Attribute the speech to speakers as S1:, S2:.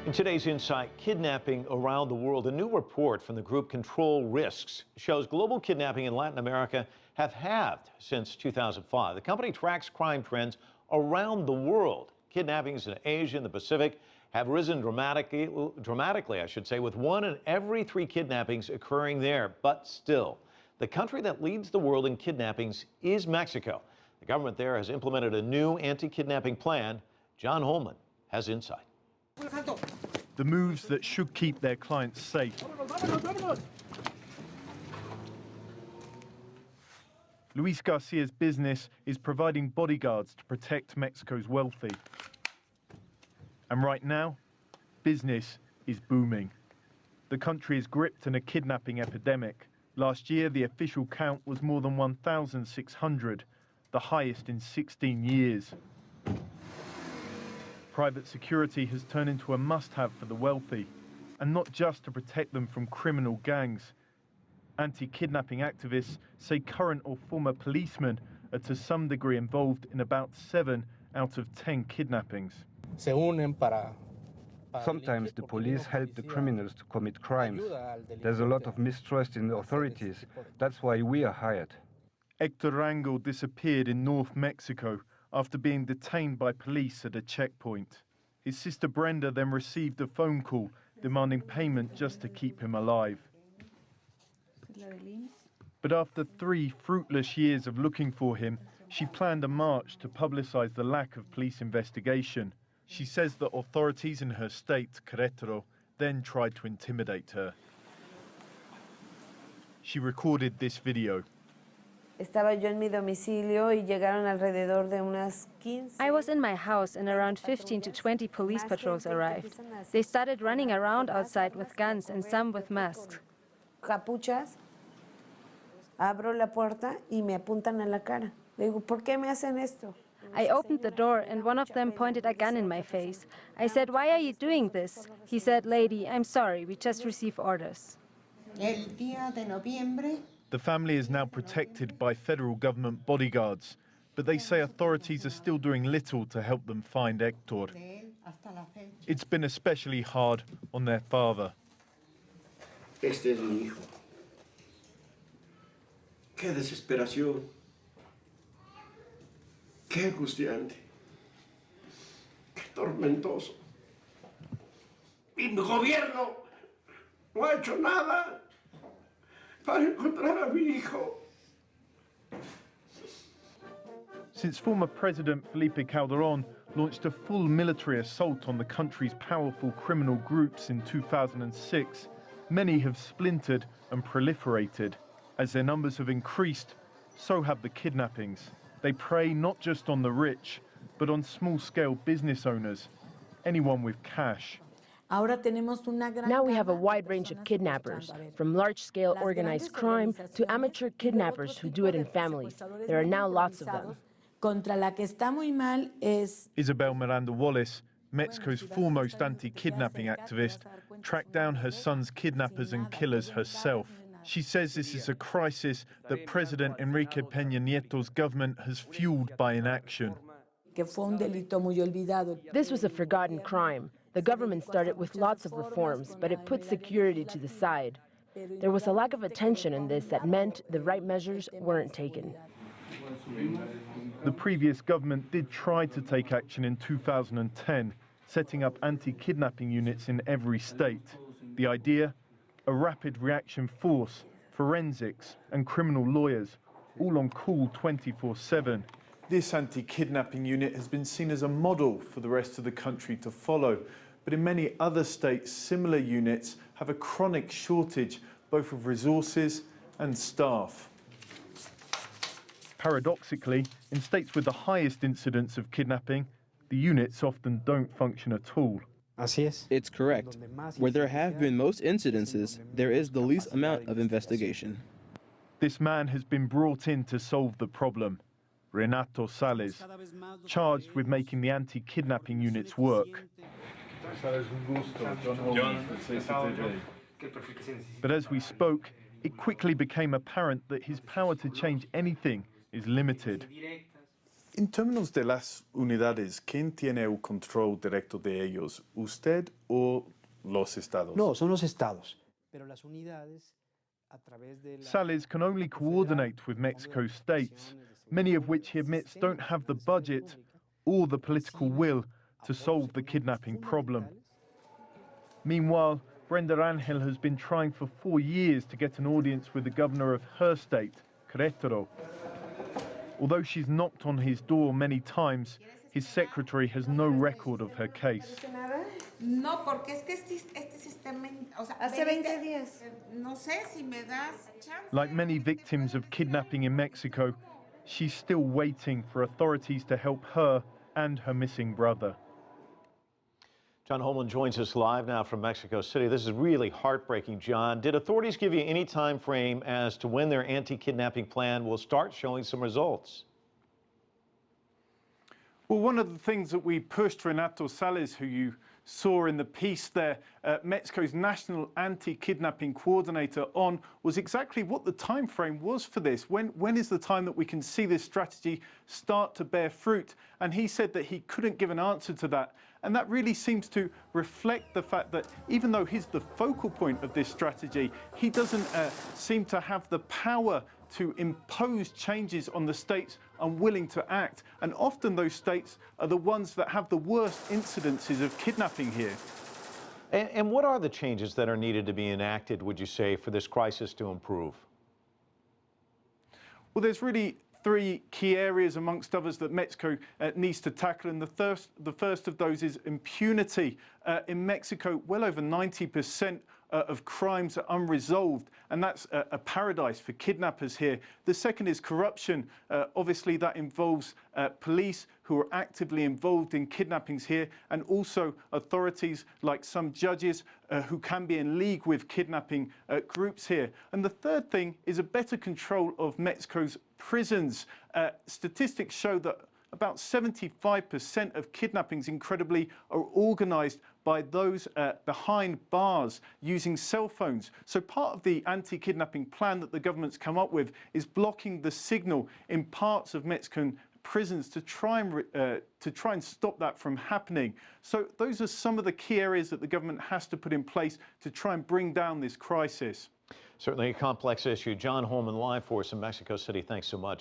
S1: In today's Insight, kidnapping around the world, a new report from the group Control Risks shows global kidnapping in Latin America have halved since 2005. The company tracks crime trends around the world. Kidnappings in Asia and the Pacific have risen dramatically, with 1 in every 3 kidnappings occurring there. But still, the country that leads the world in kidnappings is Mexico. The government there has implemented a new anti-kidnapping plan. John Holman has insight.
S2: The moves that should keep their clients safe. Luis Garcia's business is providing bodyguards to protect Mexico's wealthy. And right now, business is booming. The country is gripped in a kidnapping epidemic. Last year, the official count was more than 1,600, the highest in 16 years. Private security has turned into a must-have for the wealthy, and not just to protect them from criminal gangs. Anti-kidnapping activists say current or former policemen are to some degree involved in about 7 out of 10 kidnappings.
S3: Sometimes the police help the criminals to commit crimes. There's a lot of mistrust in the authorities. That's why we are hired.
S2: Hector Rangel disappeared in North Mexico after being detained by police at a checkpoint. His sister Brenda then received a phone call demanding payment just to keep him alive. But after 3 fruitless years of looking for him, she planned a march to publicize the lack of police investigation. She says that authorities in her state, Querétaro, then tried to intimidate her. She recorded this video.
S4: I was in my house and around 15 to 20 police patrols arrived. They started running around outside with guns and some with masks.
S5: Abro la puerta y me apuntan a la cara. Le digo, ¿por qué me hacen esto?
S4: I opened the door and one of them pointed a gun in my face. I said, "Why are you doing this?" He said, "Lady, I'm sorry, we just received orders."
S2: The family is now protected by federal government bodyguards, but they say authorities are still doing little to help them find Hector. It's been especially hard on their father.
S6: Este es mi hijo. Qué desesperación. Qué angustiante. Qué tormentoso. Y mi gobierno no ha hecho nada para encontrar a mi hijo.
S2: Since former President Felipe Calderón launched a full military assault on the country's powerful criminal groups in 2006, many have splintered and proliferated. As their numbers have increased, so have the kidnappings. They prey not just on the rich, but on small-scale business owners, anyone with cash.
S7: Now we have a wide range of kidnappers, from large-scale organized crime to amateur kidnappers who do it in families. There are now lots of them.
S2: Isabel Miranda Wallace, Mexico's foremost anti-kidnapping activist, tracked down her son's kidnappers and killers herself. She says this is a crisis that President Enrique Peña Nieto's government has fueled by inaction.
S7: This was a forgotten crime. The government started with lots of reforms, but it put security to the side. There was a lack of attention in this that meant the right measures weren't taken.
S2: The previous government did try to take action in 2010, setting up anti-kidnapping units in every state. The idea? A rapid reaction force, forensics and criminal lawyers, all on call 24/7. This anti-kidnapping unit has been seen as a model for the rest of the country to follow. But in many other states, similar units have a chronic shortage, both of resources and staff. Paradoxically, in states with the highest incidence of kidnapping, the units often don't function at all.
S8: It's correct. Where there have been most incidences, there is the least amount of investigation.
S2: This man has been brought in to solve the problem. Renato Sales, charged with making the anti-kidnapping units work. But as we spoke, it quickly became apparent that his power to change anything is limited. En términos de las unidades, ¿quién tiene el control directo de ellos? ¿Usted o los estados?
S9: No, son los estados. Pero las unidades, a través de la...
S2: Sales can only coordinate with Mexico's states, many of which he admits don't have the budget or the political will to solve the kidnapping problem. Meanwhile, Brenda Angel has been trying for 4 years to get an audience with the governor of her state, Querétaro. Although she's knocked on his door many times, his secretary has no record of her case.
S10: No, porque es que este sistema, o sea,
S5: hace 20 días.
S10: No sé si me das chance.
S2: Like many victims of kidnapping in Mexico, she's still waiting for authorities to help her and her missing brother.
S1: John Holman joins us live now from Mexico City. This is really heartbreaking, John. Did authorities give you any time frame as to when their anti-kidnapping plan will start showing some results?
S2: Well, one of the things that we pushed Renato Sales, who you saw in the piece there, Mexico's national anti-kidnapping coordinator, on, was exactly what the time frame was for this. When is the time that we can see this strategy start to bear fruit? And he said that he couldn't give an answer to that. And that really seems to reflect the fact that even though he's the focal point of this strategy, he doesn't seem to have the power to impose changes on the states unwilling to act. And often those states are the ones that have the worst incidences of kidnapping here.
S1: And what are the changes that are needed to be enacted, would you say, for this crisis to improve?
S2: Well, there's really 3 key areas, amongst others, that Mexico needs to tackle, and the first of those is impunity. In Mexico, well over 90% of crimes are unresolved, and that's a paradise for kidnappers here. The second is corruption. Obviously, that involves police who are actively involved in kidnappings here, and also authorities like some judges who can be in league with kidnapping groups here. And the third thing is a better control of Mexico's prisons. Statistics show that about 75% of kidnappings, incredibly, are organised by those behind bars using cell phones. So part of the anti-kidnapping plan that the government's come up with is blocking the signal in parts of Mexican prisons to try and stop that from happening. So those are some of the key areas that the government has to put in place to try and bring down this crisis.
S1: Certainly a complex issue. John Holman live for us in Mexico City. Thanks so much.